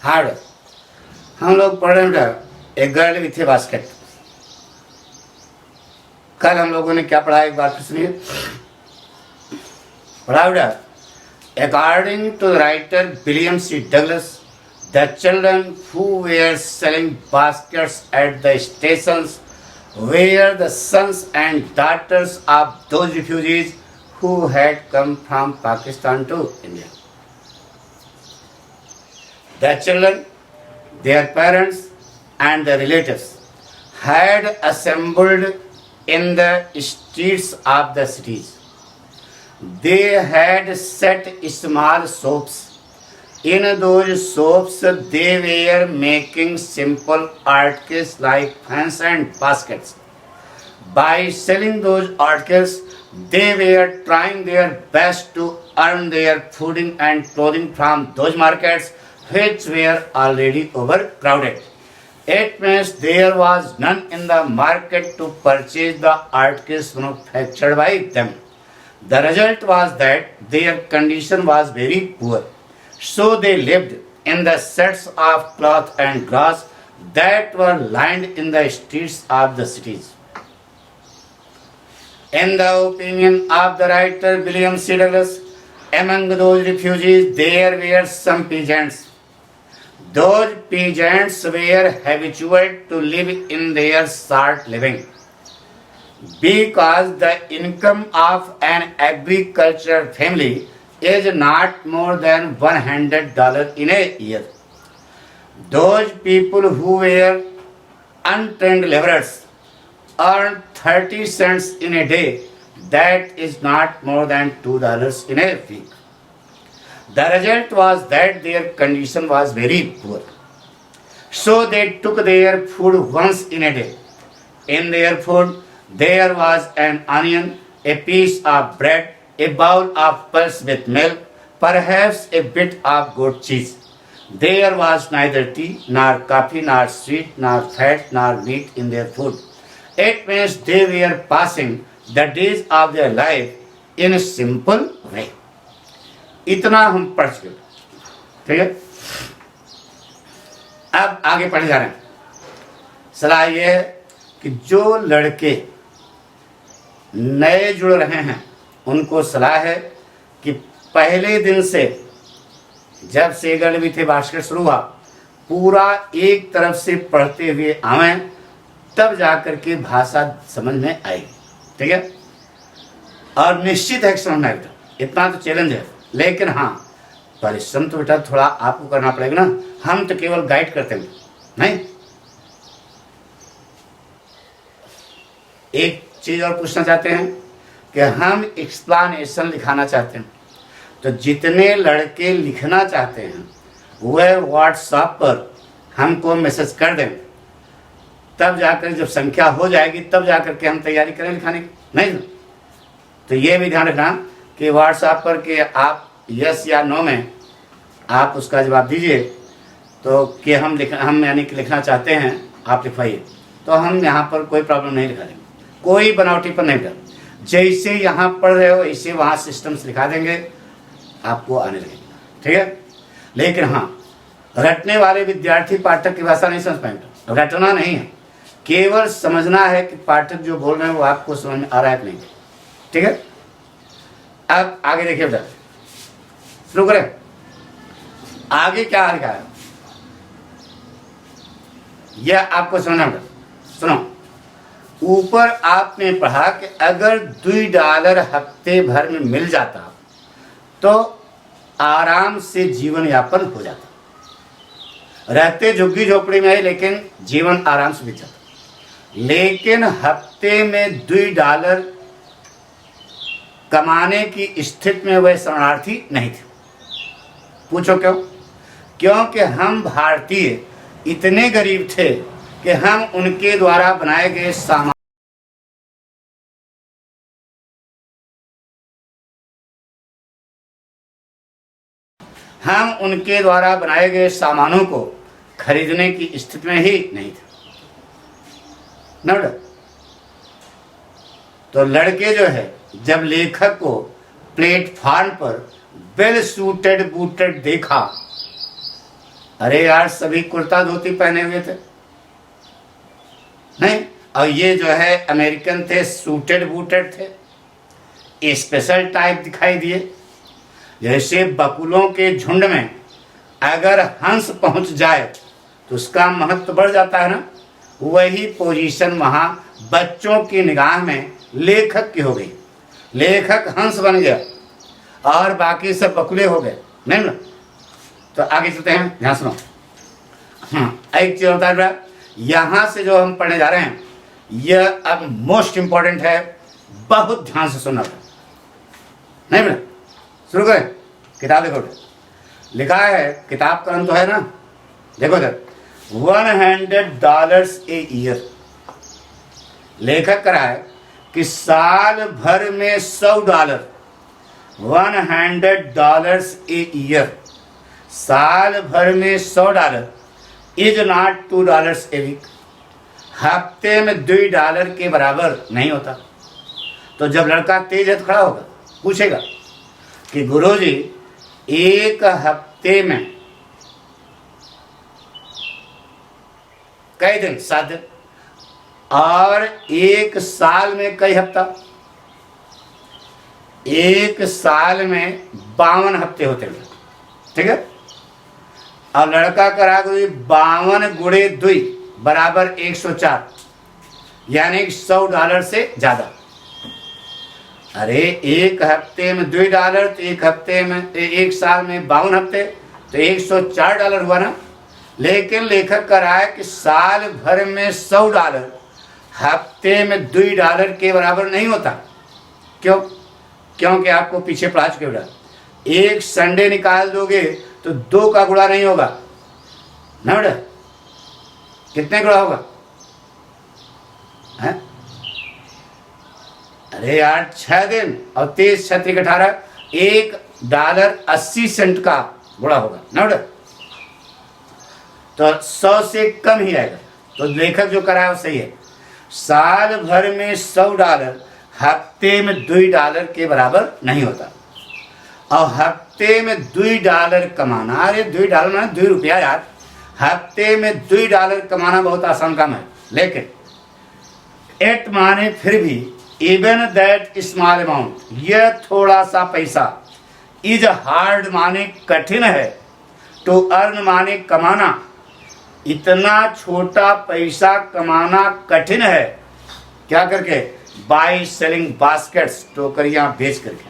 Hard. हम लोग पढ़ रहे थे a girl with A basket. कल हम लोगों ने क्या पढ़ा, एक बार फिर सुनिए। पढ़ा बेटा, according to the writer William C Douglas, the children who were selling baskets at the stations were the sons and daughters of those refugees who had come from Pakistan to India. The children, their parents and their relatives had assembled in the streets of the cities. They had set small shops. In those shops, they were making simple articles like fans and baskets. By selling those articles, they were trying their best to earn their food and clothing from those markets which were already overcrowded. It means there was none in the market to purchase the articles manufactured by them. The result was that their condition was very poor. So they lived in the sets of cloth and grass that were lined in the streets of the cities. In the opinion of the writer William C. Douglas, among those refugees there were some peasants. Those peasants were habituated to live in their short living because the income of an agricultural family is not more than $100 in a year. Those people who were untrained laborers earned 30 cents in a day. That is not more than $2 in a week. The result was that their condition was very poor. So they took their food once in a day. In their food there was an onion, a piece of bread, a bowl of pulse with milk, perhaps a bit of goat cheese. There was neither tea, nor coffee, nor sweet, nor fat, nor meat in their food. It means they were passing the days of their life in a simple way. इतना हम पढ़ चुके, ठीक है। अब आगे पढ़े जा रहे हैं। सलाह यह है कि जो लड़के नए जुड़ रहे हैं उनको सलाह है कि पहले दिन से जब से गर्ल विथ ए बास्केट शुरू हुआ पूरा एक तरफ से पढ़ते हुए आवें, तब जाकर के भाषा समझ में आएगी, ठीक है। और निश्चित है कि समझना बेटा, इतना तो चैलेंज है, लेकिन हाँ परिश्रम तो बेटा थोड़ा आपको करना पड़ेगा ना। हम तो केवल गाइड करते हैं, नहीं। एक चीज और पूछना चाहते हैं कि हम एक्सप्लेनेशन लिखाना चाहते हैं, तो जितने लड़के लिखना चाहते हैं वह व्हाट्सएप पर हमको मैसेज कर दें, तब जाकर जब संख्या हो जाएगी तब जाकर के हम तैयारी करें लिखाने की, नहीं। तो ये भी ध्यान रखना कि व्हाट्सएप पर कि आप यस या नो में आप उसका जवाब दीजिए, तो कि हम यानी कि लिखना चाहते हैं, आप लिखवाइए, तो हम यहाँ पर कोई प्रॉब्लम नहीं लिखा देंगे, कोई बनावटी पर नहीं कर। जैसे यहाँ पढ़ रहे हो ऐसे वहाँ सिस्टम से लिखा देंगे, आपको आने लगेगा, ठीक है। लेकिन हाँ रटने वाले विद्यार्थी पाठक की भाषा नहीं समझ पाएंगे। रटना नहीं है, केवल समझना है कि पाठक जो बोल रहे हैं वो आपको समझ में आ रहा है कि नहीं, ठीक है। अब आगे देखिए बेटा, शुरू करें। आगे क्या लिखा है यह आपको समझना बेटा, सुनो। ऊपर आपने पढ़ा कि अगर $2 हफ्ते भर में मिल जाता तो आराम से जीवन यापन हो जाता। रहते झुग्गी झोपड़ी में है लेकिन जीवन आराम से बीत जाता। लेकिन हफ्ते में $2 कमाने की स्थिति में वह शरणार्थी नहीं थे। पूछो क्यों? क्योंकि हम भारतीय इतने गरीब थे कि हम उनके द्वारा बनाए गए सामानों को खरीदने की स्थिति में ही नहीं थे। नोट। तो लड़के जो है जब लेखक को प्लेटफॉर्म पर वेल सूटेड बूटेड देखा अरे यार सभी कुर्ता धोती पहने हुए थे, नहीं, और ये जो है अमेरिकन थे, सूटेड बूटेड थे, स्पेशल टाइप दिखाई दिए। जैसे बकुलों के झुंड में अगर हंस पहुंच जाए तो उसका महत्व बढ़ जाता है ना, वही पोजीशन वहां बच्चों की निगाह में लेखक की हो गई। लेखक हंस बन गया और बाकी सब बकुले हो गए, नहीं ना। तो आगे चलते हैं, ध्यान सुनो। एक चीज होता है, यहां से जो हम पढ़ने जा रहे हैं यह अब मोस्ट इंपॉर्टेंट है, बहुत ध्यान से सुनना, नहीं बेटा। शुरू करें, किताब देखो, लिखा है, किताब का नाम तो है ना, देखो इधर, $100 ए ईयर। लेखक करा है कि साल भर में $100, $100 ए ईयर, साल भर में $100 इज नॉट $2 ए वीक। हफ्ते में $2 के बराबर नहीं होता। तो जब लड़का तेज है तो खड़ा होगा, पूछेगा कि गुरुजी एक हफ्ते में कई दिन? 7 दिन। और एक साल में कई हफ्ता? एक साल में 52 हफ्ते होते हैं, ठीक है। और लड़का करा 52 गुणे 2 बराबर 104, यानी $100 से ज्यादा। अरे एक हफ्ते में $2 तो एक हफ्ते में, एक साल में 52 हफ्ते तो $104 हुआ ना। लेकिन लेखक कह रहा है कि साल भर में $100 हफ्ते में $2 के बराबर नहीं होता। क्यों? क्योंकि आपको पीछे पढ़ा चुके बेटा, एक संडे निकाल दोगे तो 2 का गुणा नहीं होगा ना बेटा। कितने गुणा होगा है? अरे यार 6 दिन और 23 छत्तीस 18, $1.80 का गुणा होगा ना बेटा। तो 100 से कम ही आएगा। तो लेखक जो करा है वो सही है, साल भर में $100 हफ्ते में $2 के बराबर नहीं होता। और हफ्ते में $2 कमाना, अरे $2 माने ₹2 यार, हफ्ते में $2 कमाना बहुत आसान काम है। लेकिन एट माने फिर भी, इवन दैट स्मॉल अमाउंट, यह थोड़ा सा पैसा, इज हार्ड माने कठिन है, टू अर्न माने कमाना, इतना छोटा पैसा कमाना कठिन है। क्या करके? बाय सेलिंग बास्केट्स, टोकरियां बेच करके।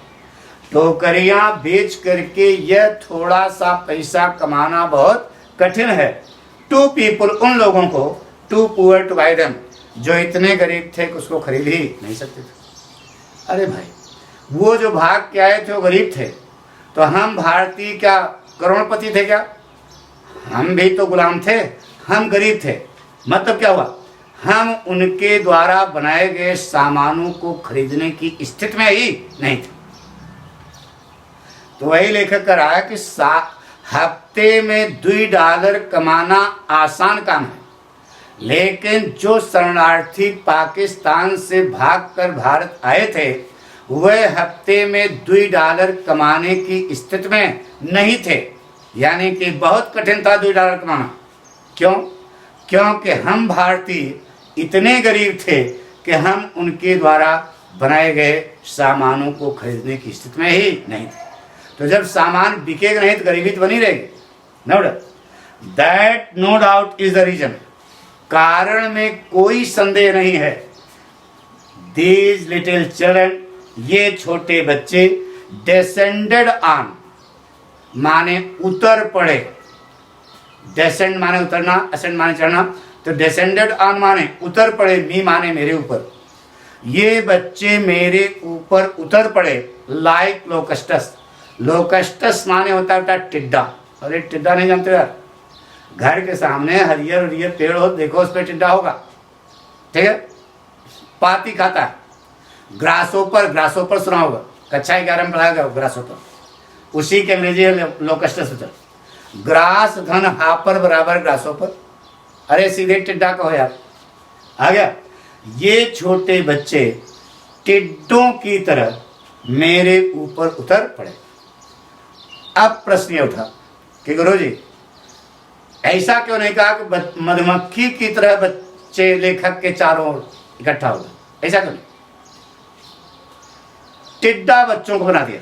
टोकरियां बेच करके यह थोड़ा सा पैसा कमाना बहुत कठिन है। टू पीपल, उन लोगों को, too poor to buy them, जो इतने गरीब थे कि उसको खरीद ही नहीं सकते थे। अरे भाई, वो जो भाग के आए थे वो गरीब थे, तो हम भारतीय क्या करोड़पति थे क्या? हम भी तो गुलाम थे, हम गरीब थे। मतलब क्या हुआ? हम उनके द्वारा बनाए गए सामानों को खरीदने की स्थिति में ही नहीं थे। तो वही लेखक कह रहा है कि हफ्ते में $2 कमाना आसान काम है, लेकिन जो शरणार्थी पाकिस्तान से भागकर भारत आए थे वह हफ्ते में $2 कमाने की स्थिति में नहीं थे। यानी कि बहुत कठिन था $2 कमाना। क्यों? क्योंकि हम भारतीय इतने गरीब थे कि हम उनके द्वारा बनाए गए सामानों को खरीदने की स्थिति में ही नहीं थे। तो जब सामान बिकेगा नहीं तो गरीबी तो बनी रहेगी। No doubt, that no doubt is the reason, कारण में कोई संदेह नहीं है। दीज लिटिल चिल्ड्रन, ये छोटे बच्चे, descended on माने उतर पड़े, descend माने उतरना, ascend माने चढ़ना, तो descended on माने उतर पड़े, मी माने मेरे ऊपर। ये बच्चे मेरे ऊपर उतर पड़े, लाइक लोकस्टस। लोकस्टस माने होता है टिड्डा। अरे टिड्डा नहीं जानते यार? घर के सामने हरियर हरियर पेड़ हो, देखो उस पर टिड्डा होगा, ठीक है, पाती खाता है। ग्रासोपर, ग्रासोपर सुना होगा, कक्षा 11 में पढ़ाया गया ग्रासोपर, उसी के अंग्रेजी है लोकस्टस होता है। ग्रास धन हापर बराबर ग्रासोपर। अरे सीधे टिड्डा कहो यार, आ गया। ये छोटे बच्चे टिड्डों की तरह मेरे ऊपर उतर पड़े। अब प्रश्न ये उठा कि गुरुजी ऐसा क्यों नहीं कहा कि मधुमक्खी की तरह बच्चे लेखक के चारों ओर इकट्ठा हो गए, ऐसा क्यों नहीं? टिड्डा बच्चों को बना दिया।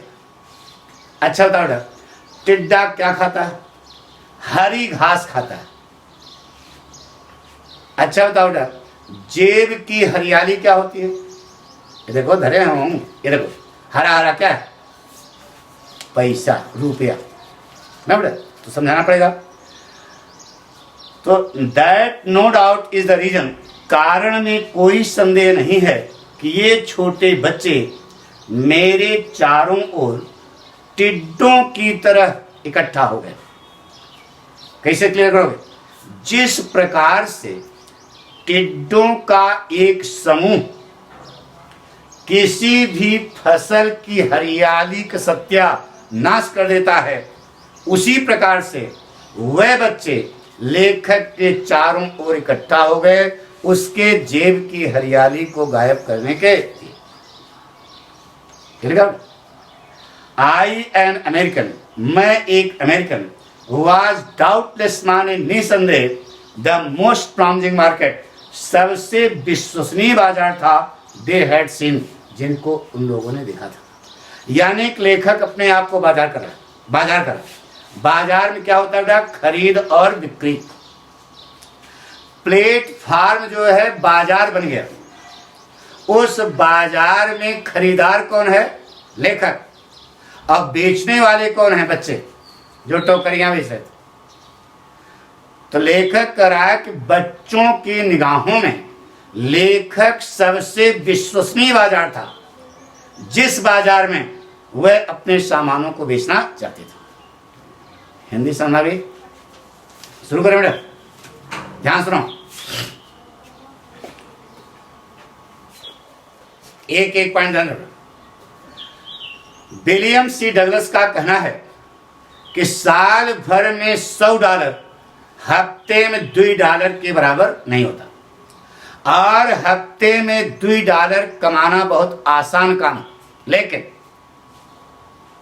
अच्छा बताओ बेटा, टिड्डा क्या खाता है? हरी घास खाता है। अच्छा बताओ बेटा, जेब की हरियाली क्या होती है? ये देखो धरे हूं, ये देखो हरा हरा क्या है? पैसा, रुपया ना बेटा, तो समझाना पड़ेगा। तो that no doubt is the reason, कारण में कोई संदेह नहीं है कि ये छोटे बच्चे मेरे चारों ओर टिड्डों की तरह इकट्ठा हो गए। कैसे क्लियर करोगे? जिस प्रकार से टिड्डों का एक समूह किसी भी फसल की हरियाली का सत्यानाश कर देता है, उसी प्रकार से वह बच्चे लेखक के चारों ओर इकट्ठा हो गए उसके जेब की हरियाली को गायब करने के लिए। आई एन अमेरिकन, मैं एक अमेरिकन, वाज डाउटलेस, माने निसंदेह, द मोस्ट प्रॉमिसिंग मार्केट, सबसे विश्वसनीय बाजार था, दे हैड सीन, जिनको उन लोगों ने देखा था। यानी एक लेखक अपने आप को बाजार कर रहा है, बाजार कर रहा है। बाजार में क्या होता है? खरीद और बिक्री। प्लेटफार्म जो है बाजार बन गया। उस बाजार में खरीदार कौन है? लेखक। अब बेचने वाले कौन है? बच्चे जो टोकरियां बेच रहे थे। तो लेखक कह रहा है कि बच्चों की निगाहों में लेखक सबसे विश्वसनीय बाजार था, जिस बाजार में वह अपने सामानों को बेचना चाहते थे। हिंदी समझना भी शुरू करें बेटा, ध्यान सुनो। एक एक पॉइंट ध्यान रखो। विलियम सी डगलस का कहना है कि साल भर में $100 हफ्ते में $2 के बराबर नहीं होता, और हफ्ते में $2 कमाना बहुत आसान काम। लेकिन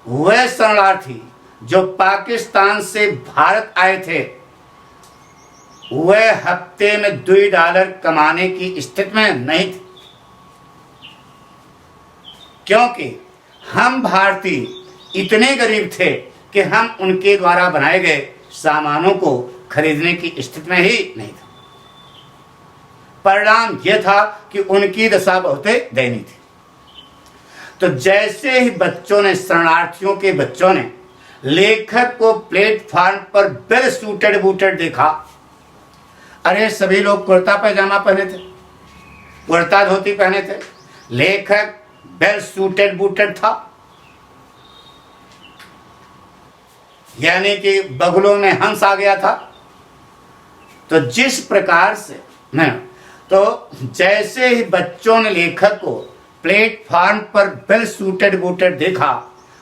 वह शरणार्थी जो पाकिस्तान से भारत आए थे, वह हफ्ते में $2 कमाने की स्थिति में नहीं थे, क्योंकि हम भारतीय इतने गरीब थे कि हम उनके द्वारा बनाए गए सामानों को खरीदने की स्थिति में ही नहीं थे। परिणाम यह था कि उनकी दशा बहुत दयनीय थी। तो जैसे ही बच्चों ने, शरणार्थियों के बच्चों ने लेखक को प्लेटफार्म पर वेल सूटेड बूटेड देखा, अरे सभी लोग कुर्ता पैजामा पहने थे, कुर्ता धोती पहने थे, लेखक वेल सूटेड बूटेड था, यानी कि बगलों में हंस आ गया था। तो जिस प्रकार से न, तो जैसे ही बच्चों ने लेखक को प्लेटफार्म पर वेल सूटेड बूटेड देखा,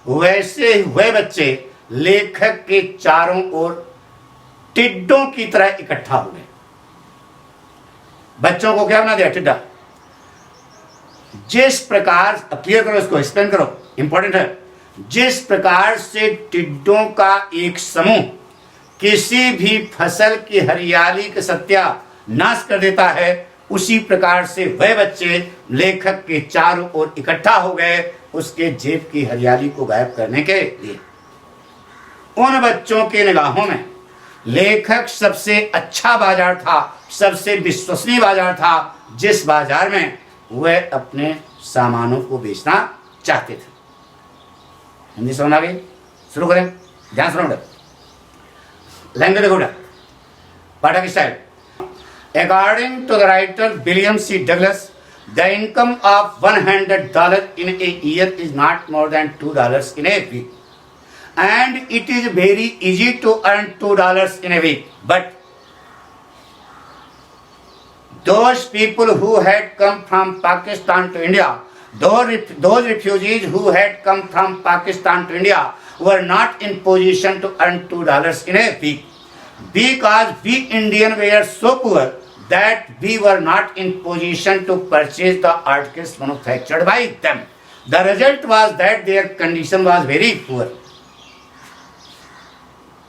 वैसे ही वह बच्चे लेखक के चारों ओर टिड्डों की तरह इकट्ठा हो गए। बच्चों को क्या बना दिया? टिड्डा। जिस प्रकार, क्लियर करो इसको, एक्सप्लेन करो, इंपॉर्टेंट है। जिस प्रकार से टिड्डों का एक समूह किसी भी फसल की हरियाली का सत्यानाश कर देता है, उसी प्रकार से वह बच्चे लेखक के चारों ओर इकट्ठा हो गए उसके जेब की हरियाली को गायब करने के लिए। उन बच्चों के निगाहों में लेखक सबसे अच्छा बाजार था, सबसे विश्वसनीय बाजार था, जिस बाजार में वह अपने सामानों को बेचना चाहते थे। हिंदी समझ आ गई? शुरू करें, ध्यान सुनो। लैंग्वेज देखो, पाठक style. According to the writer William C. Douglas, the income of $100 in a year is not more than $2 in a week, and it is very easy to earn $2 in a week. But those people who had come from Pakistan to India, those refugees who had come from Pakistan to India were not in position to earn $2 in a week, because we Indians were so poor that we were not in position to purchase the articles manufactured by them. The result was that their condition was very poor.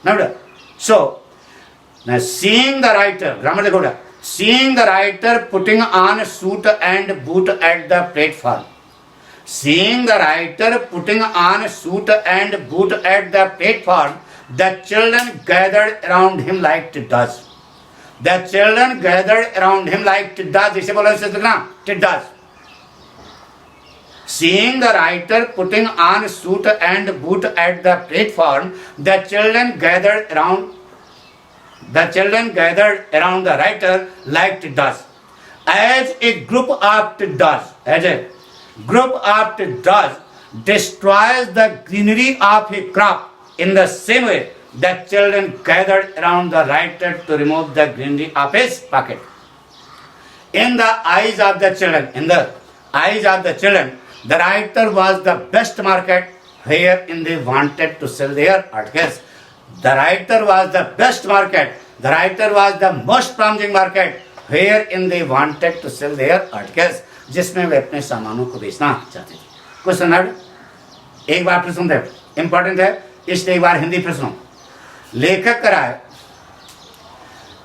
Now, so Now, seeing the writer, grammar देखो बेटा, seeing the writer putting on suit and boot at the platform. Seeing the writer putting on suit and boot at the platform, the children gathered around him like tiddas. The children gathered around him like tiddas. जैसे बोला इसे लिखना tiddas. Seeing the writer putting on suit and boot at the platform, the children gathered around the writer like tiddas. As a group of tiddas destroys the greenery of a crop, in the same way the children gathered around the writer to remove the greenery of his pocket. In the eyes of the children, the writer was the best market wherein they wanted to sell their articles. The writer was the best market. The writer was the most promising market wherein they wanted to sell their articles. जिसमें वे अपने सामानों को बेचना चाहते थे. Question एक बार फिर सुनते हैं, इंपॉर्टेंट है, इसलिए एक बार हिंदी फिर सुनो. लेखक कह रहा है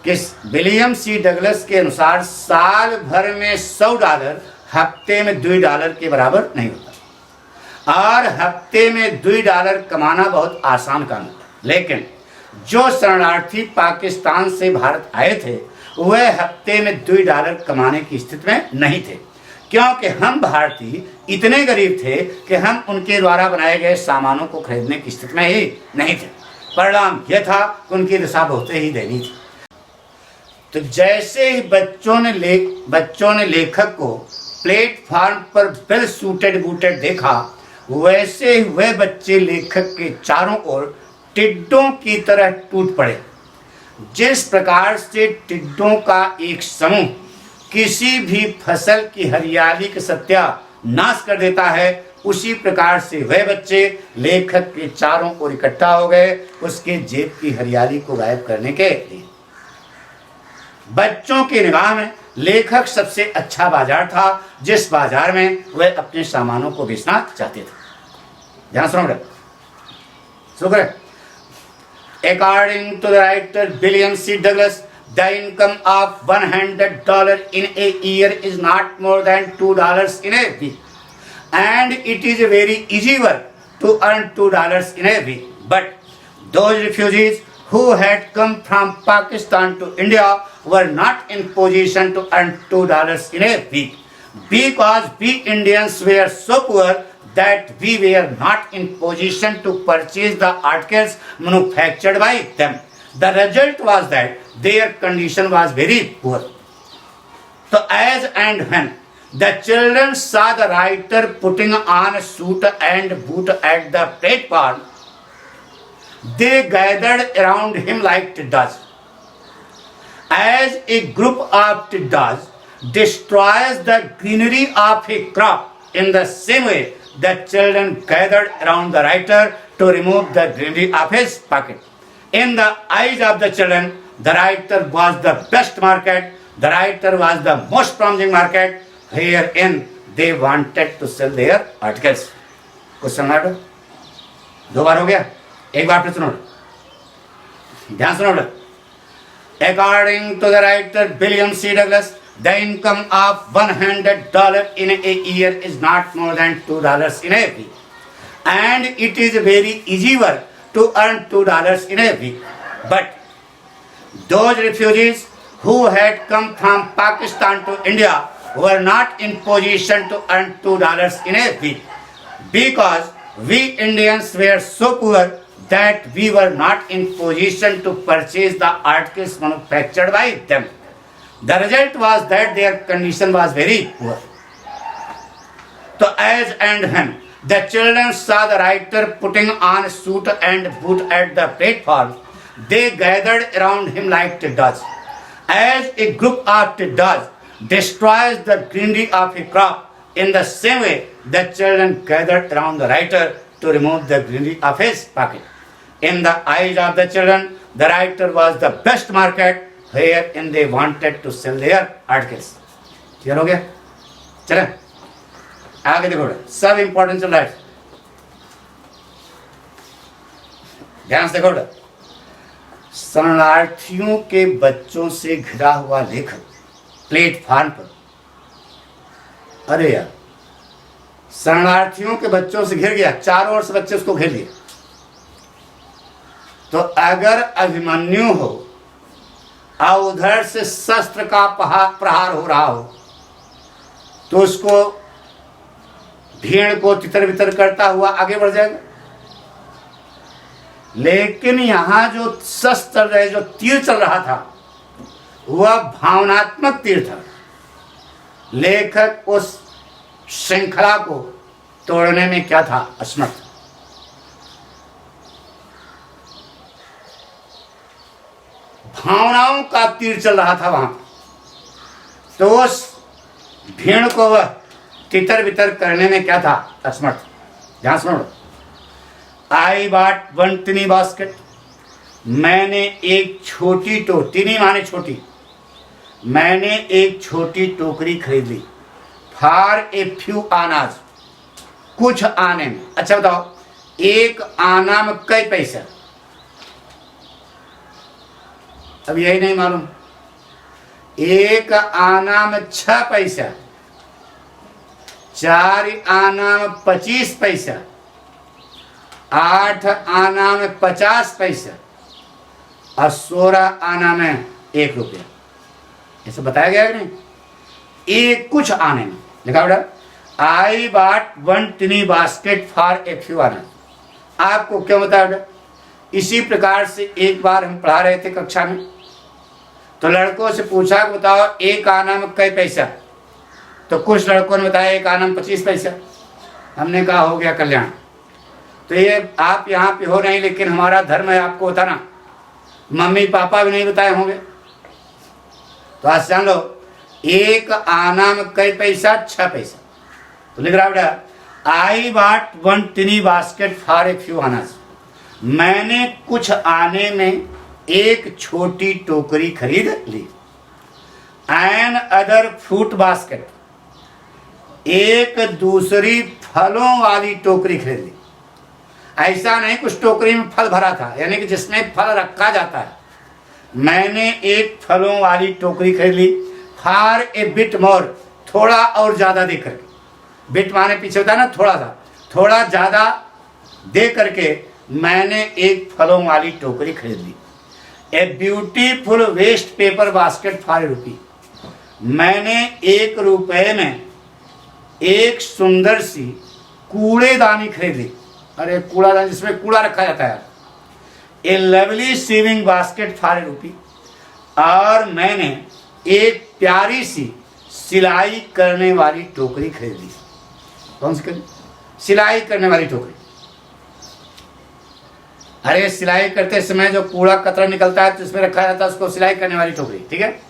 कि विलियम सी डगलस के अनुसार साल भर में $100 हफ्ते में $2 के बराबर नहीं होता, और हफ्ते में $2 कमाना बहुत आसान काम है. लेकिन जो शरणार्थी पाकिस्तान से भारत आए थे वह हफ्ते में $2 कमाने की स्थिति में नहीं थे, क्योंकि हम भारतीय इतने गरीब थे कि हम उनके द्वारा बनाए गए सामानों को खरीदने की स्थिति में ही नहीं थे. परिणाम यह था कि उनकी दशा बहुत ही दयनीय थी. तो जैसे ही बच्चों ने लेखक को प्लेटफॉर्म पर वेल सूटेड बूटेड देखा, वैसे ही वह बच्चे लेखक के चारों ओर टिड्डों की तरह टूट पड़े. जिस प्रकार से टिड्डों का एक समूह किसी भी फसल की हरियाली का सत्यानाश कर देता है, उसी प्रकार से वह बच्चे लेखक के चारों ओर इकट्ठा हो गए उसके जेब की हरियाली को गायब करने के लिए. बच्चों की निगाह में लेखक सबसे अच्छा बाजार था, जिस बाजार में वह अपने सामानों को बेचना चाहते थे. ध्यान सुनो. According to the writer William C. Douglas, the income of $100 in a year is not more than $2 in a week, and it is a very easy work to earn $2 in a week. But those refugees who had come from Pakistan to India were not in position to earn $2 in a week, because we Indians were so poor that we were not in position to purchase the articles manufactured by them. The result was that their condition was very poor. So as and when the children saw the writer putting on a suit and boot at the platform, they gathered around him like tiddas. As a group of tiddas destroys the greenery of a crop, in the same way the children gathered around the writer to remove the greenery of his pocket. In the eyes of the children, the writer was the best market. The writer was the most promising market wherein they wanted to sell their articles. Question mark 2 बार हो गया, एक बार फिर सुनो, ध्यान सुनो. According to the writer William C. Douglas, the income of $100 in a year is not more than $2 in a week, and it is a very easy work to earn $2 in a week. But those refugees who had come from Pakistan to India were not in position to earn $2 in a week, because we Indians were so poor that we were not in position to purchase the articles manufactured by them. The result was that their condition was very poor. So as and when the children saw the writer putting on a suit and boot at the platform, they gathered around him like tiddas. As a group of tiddas destroys the greenery of a crop, in the same way the children gathered around the writer to remove the greenery of his pocket. In the eyes of the children, the writer was the best market wherein they wanted to sell their articles. Clear हो गया? चले आगे देखो, सब important चल रहा है, ध्यान से देखो. शरणार्थियों के बच्चों से घिरा हुआ लेखक प्लेटफार्म पर, अरे यार, शरणार्थियों के बच्चों से घिर गया, चारों ओर से बच्चे उसको घेर लिए। तो अगर अभिमन्यु हो और उधर से शस्त्र का प्रहार हो रहा हो तो उसको, भीड़ को तितर बितर करता हुआ आगे बढ़ जाएगा। लेकिन यहां जो शस्त्र चल रहे, जो तीर चल रहा था, वह भावनात्मक तीर था। लेखक उस श्रृंखला को तोड़ने में क्या था, असमर्थ। भावनाओं का तीर चल रहा था वहां, तो उस भीड़ को वह तितर बितर करने में क्या था, असमर्थ। ध्यान सुनो, आई बॉट वन टिनी बास्केट, मैंने एक छोटी टिनी माने छोटी, मैंने एक छोटी टोकरी खरीद ली। फॉर ए फ्यू आनाज, कुछ आने में। अच्छा बताओ, एक आना में कई पैसा? अब यही नहीं मालूम। एक आना में 6 पैसा, 4 आना में 25 पैसा, 8 आना में 50 पैसा और 16 आना में 1 रुपया। ऐसे बताया गया है नहीं? एक कुछ आने में लिखा बेटा, I bought one टिनी basket for a few आना। आपको क्यों बताया बेटा? इसी प्रकार से एक बार हम पढ़ा रहे थे कक्षा में, तो लड़कों से पूछा कि बताओ एक आना में कई पैसा? तो कुछ लड़कों ने बताया एक आना में 25 पैसा। हमने कहा हो गया कल्याण। तो ये आप यहाँ पे हो नहीं, लेकिन हमारा धर्म है आपको बताना। मम्मी पापा भी नहीं बताए होंगे, तो आज जान लो, एक आना में कई पैसा? 6 पैसा। तो लिख रहा बेटा, I bought one टिनी basket for a few आनाज, मैंने कुछ आने में एक छोटी टोकरी खरीद ली। एन अदर फ्रूट बास्केट, एक दूसरी फलों वाली टोकरी खरीद ली। ऐसा नहीं कुछ टोकरी में फल भरा था, यानी कि जिसमें फल रखा जाता है। मैंने एक फलों वाली टोकरी खरीद ली। फॉर ए बिट मोर, थोड़ा और ज्यादा दे करके। बिट माने पीछे होता है ना, थोड़ा सा, थोड़ा ज्यादा दे करके मैंने एक फलों वाली टोकरी खरीद ली। A beautiful waste paper basket for ₹1, मैंने 1 रुपए में एक सुंदर सी कूड़ेदानी खरीद ली। अरे कूड़ादानी, जिसमें कूड़ा रखा जाता है। A lovely sewing basket for ₹1, और मैंने एक प्यारी सी सिलाई करने वाली टोकरी खरीद ली। कौन सी खरीदी? सिलाई करने वाली टोकरी। अरे सिलाई करते समय जो कूड़ा कतरा निकलता है तो इसमें रखा जाता है, उसको सिलाई करने वाली टोकरी, ठीक है।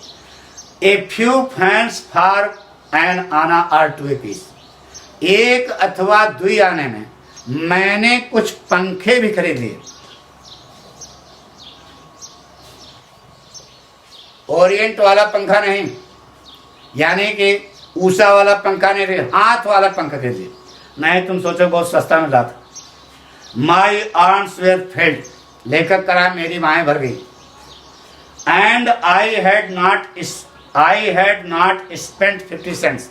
A few fans for an anna or two a piece, 1 अथवा 2 आने में मैंने कुछ पंखे भी खरीद लिए। ओरिएंट वाला पंखा नहीं, यानी कि ऊषा वाला पंखा नहीं, हाथ वाला पंखा खरीद लिया। नहीं तुम सोचो बहुत सस्ता मिला था। माई आर्म्स वेर फेल्ड, लेखक करा मेरी माएँ भर गई। And I had not spent 50 cents,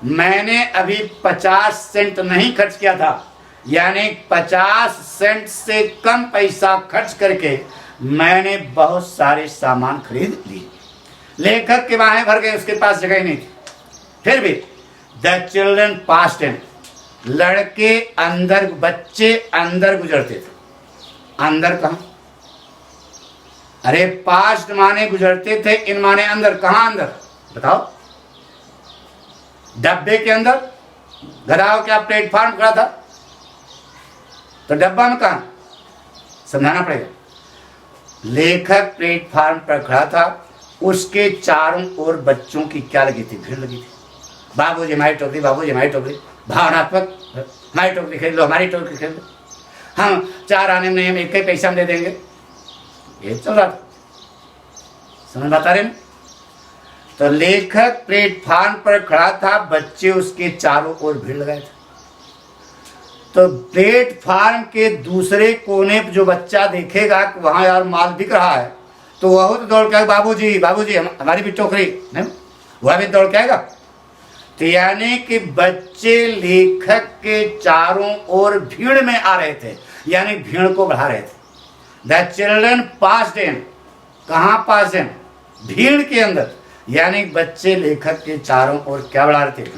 मैंने अभी 50 सेंट नहीं खर्च किया था, यानी 50 सेंट से कम पैसा खर्च करके मैंने बहुत सारे सामान खरीद लिए। लेखक के बाहें भर गए, उसके पास जगह नहीं थी। फिर भी द चिल्ड्रन पास्ट इन, लड़के अंदर, बच्चे अंदर गुजरते थे। अंदर कहां? अरे पास्ट माने गुजरते थे, इन माने अंदर। कहां अंदर बताओ? डब्बे के अंदर। गधाओं क्या प्लेटफॉर्म खड़ा था, तो डब्बा में कहां? समझाना पड़ेगा। लेखक प्लेटफॉर्म पर खड़ा था, उसके चारों ओर बच्चों की क्या लगी थी? भीड़ लगी थी। बाबूजी हमारी टोकरी, बाबूजी हमारी टोकरी, भावनात्मक, हमारी टोकरी खरीद लो, हमारी टोकरी खरीद लो, हम 4 आने में नहीं, हम 1 ही पैसा हम दे देंगे। ये चल रहा था, समझ बता रहे हैं? तो लेखक प्लेटफॉर्म पर खड़ा था, बच्चे उसके चारों ओर भीड़ लगाए थे। तो प्लेटफार्म के दूसरे कोने पर जो बच्चा देखेगा कि वहां यार माल बिक रहा है, तो वह तो दौड़ के बाबूजी बाबूजी हमारी भी टोकरी, नहीं वह भी दौड़ के आएगा। तो यानी कि बच्चे लेखक के चारों ओर भीड़ में आ रहे थे, यानी भीड़ को बढ़ा रहे थे। द चिल्ड्रन पास्ड इन, कहाँ पास्ड इन? भीड़ के अंदर, यानी बच्चे लेखक के चारों ओर क्या बढ़ा रहे थे?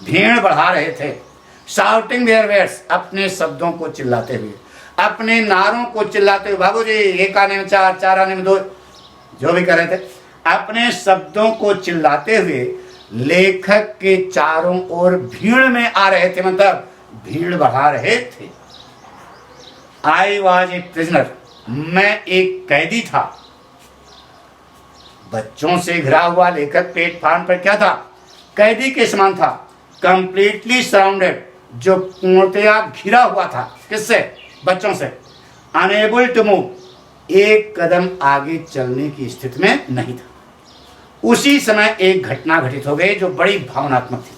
भीड़ बढ़ा रहे थे। शाउटिंग देयर वर्ड्स, अपने शब्दों को चिल्लाते हुए, अपने नारों को चिल्लाते हुए, बाबूजी एक आने में चार, चार आने में दो, जो भी कर रहे थे, अपने शब्दों को चिल्लाते हुए लेखक के चारों ओर भीड़ में आ रहे थे, मतलब भीड़ बढ़ा रहे थे। आई वॉज ए प्रिजनर, मैं एक कैदी था। बच्चों से घिरा हुआ लेखक प्लेटफार्म पर क्या था? कैदी के समान था। कंप्लीटली सराउंडेड, जो पूर्णतया घिरा हुआ था, किससे? बच्चों से। अनेबल टू मूव, एक कदम आगे चलने की स्थिति में नहीं था। उसी समय एक घटना घटित हो गई जो बड़ी भावनात्मक थी।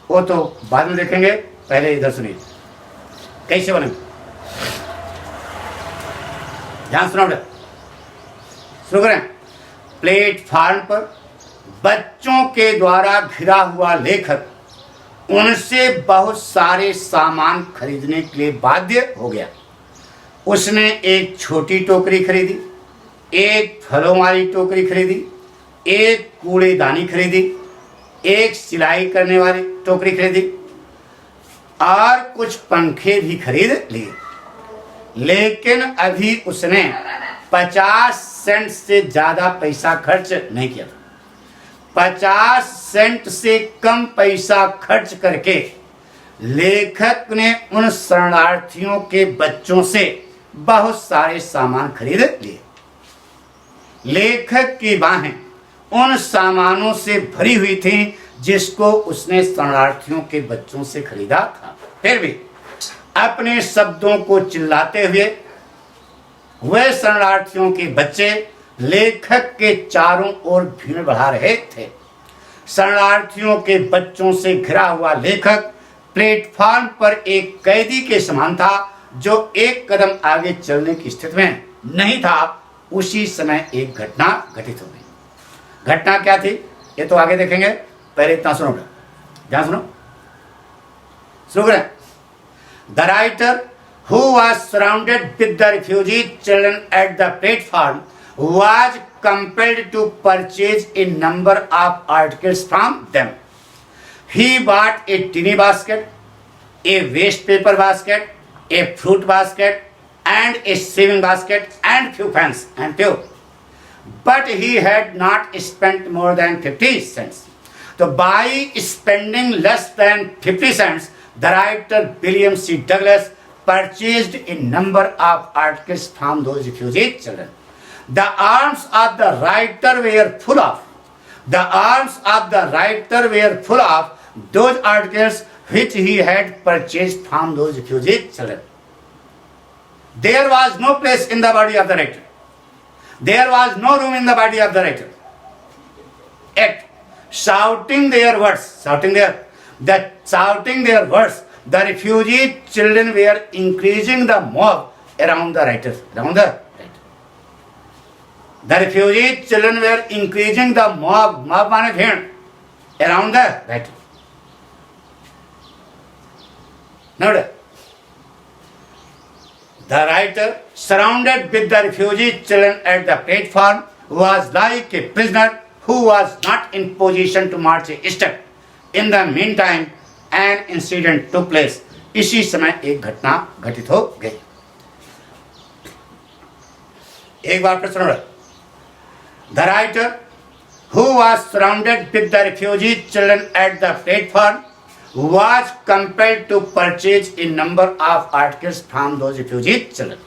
वो तो बाद में देखेंगे, पहले इधर सुनिए कैसे बने। ध्यान सुनाओ, शुरू करें। प्लेटफार्म पर बच्चों के द्वारा घिरा हुआ लेखक उनसे बहुत सारे सामान खरीदने के लिए बाध्य हो गया। उसने एक छोटी टोकरी खरीदी, एक फलों वाली टोकरी खरीदी, एक कूड़ेदानी खरीदी, एक सिलाई करने वाली टोकरी खरीदी और कुछ पंखे भी खरीद लिए। लेकिन अभी उसने 50 सेंट से ज्यादा पैसा खर्च नहीं किया था। 50 सेंट से कम पैसा खर्च करके लेखक ने उन शरणार्थियों के बच्चों से बहुत सारे सामान खरीद लिए। लेखक की बाहें उन सामानों से भरी हुई थी जिसको उसने शरणार्थियों के बच्चों से खरीदा था। फिर भी अपने शब्दों को चिल्लाते हुए वे शरणार्थियों के बच्चे लेखक के चारों ओर भीड़ बढ़ा रहे थे। शरणार्थियों के बच्चों से घिरा हुआ लेखक प्लेटफार्म पर एक कैदी के समान था जो एक कदम आगे चलने की स्थिति में नहीं था। उसी समय एक घटना घटित हो गई। घटना क्या थी ये तो आगे देखेंगे, पहले इतना सुनो, ध्यान सुनो, शुरू करें। The writer who was surrounded with the refugee children at the platform was compelled to purchase a number of articles from them. He bought a tinny basket, a waste paper basket, a fruit basket, and a sewing basket, and few pens and few. But he had not spent more than 50 cents. So by spending less than 50 cents, the writer William C. Douglas purchased a number of articles from those refugee children. The arms of the writer were full of. The arms of the writer were full of those articles which he had purchased from those refugee children. There was no place in the body of the writer. There was no room in the body of the writer. Yet, shouting their words, the refugee children were increasing the mob around the writer. The refugee children were increasing the mob माने भीड़, around the writer. Note, the writer, surrounded with the refugee children at the platform, was like a prisoner who was not in position to march a step. In the meantime, an incident took place. इसी समय एक घटना घटित हो गई। एक बार फिर सुनो। The writer, who was surrounded with the refugee children at the platform, was compelled to purchase a number of articles from those refugee children.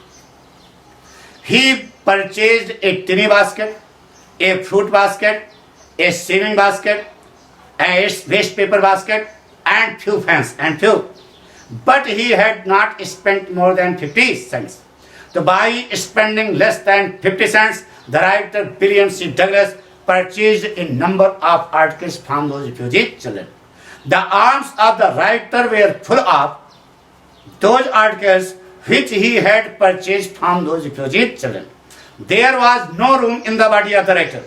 He purchased a tinny basket, a fruit basket, a sewing basket, a waste paper basket, and few pens and few. But he had not spent more than 50 cents. So by spending less than 50 cents, the writer William C. Douglas purchased a number of articles from those refugee children. The arms of the writer were full of those articles which he had purchased from those refugee children. There was no room in the body of the writer.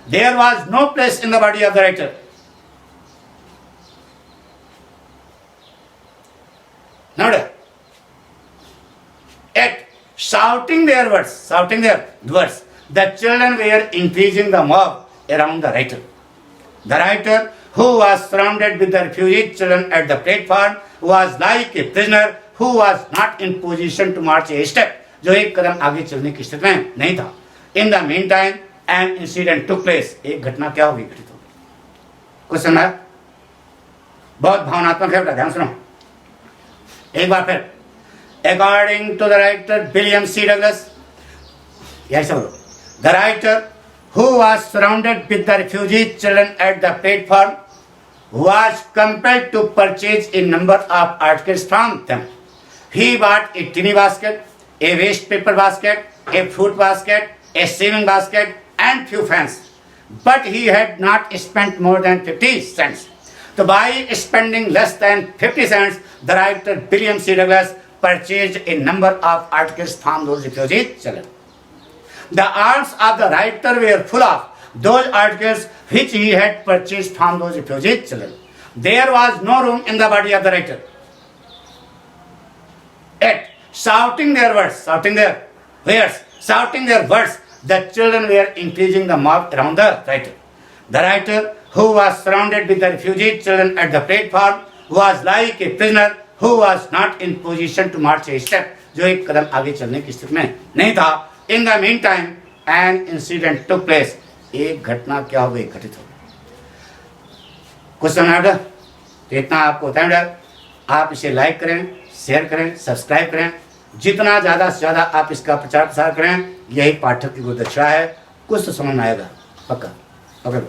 There was no place in the body of the writer. Notice, at shouting their words, the children were increasing the mob around the writer. The writer, who was surrounded with the refugee children at the platform, was like a prisoner who was not in position to march a step, जो एक कदम आगे चलने की स्थिति में नहीं था. In the meantime, an incident took place. एक घटना क्या होगी, घटित होगी. कुछ समझ आया? बहुत भावनात्मक है बेटा, ध्यान सुनो. एक बार फिर. According to the writer William C. Douglas, यही सब लोग. The writer, who was surrounded with the refugee children at the platform, was compelled to purchase a number of articles from them. He bought a tinny basket, a waste paper basket, a fruit basket, a sewing basket, and few fans. But he had not spent more than 50 cents. So by spending less than 50 cents, the writer William C. Douglas purchased a number of articles from those refugee children. The arms of the writer were full of those articles which he had purchased from those refugee children. There was no room in the body of the writer. At shouting their words, the children were increasing the mob around the writer. The writer, who was surrounded with the refugee children at the platform, was like a prisoner who was not in position to march a step, जो एक कदम आगे चलने की स्थिति में नहीं था. In the meantime, an incident took place. एक घटना क्या हो गई, घटित हो गई. कुछ समझ आया? तो इतना आपको होता है. आप इसे लाइक करें, शेयर करें, सब्सक्राइब करें. जितना ज़्यादा से ज़्यादा आप इसका प्रचार प्रसार करें, यही पाठक की गुरु दक्षिणा है. कुछ तो समझ में आएगा पक्का. ओके.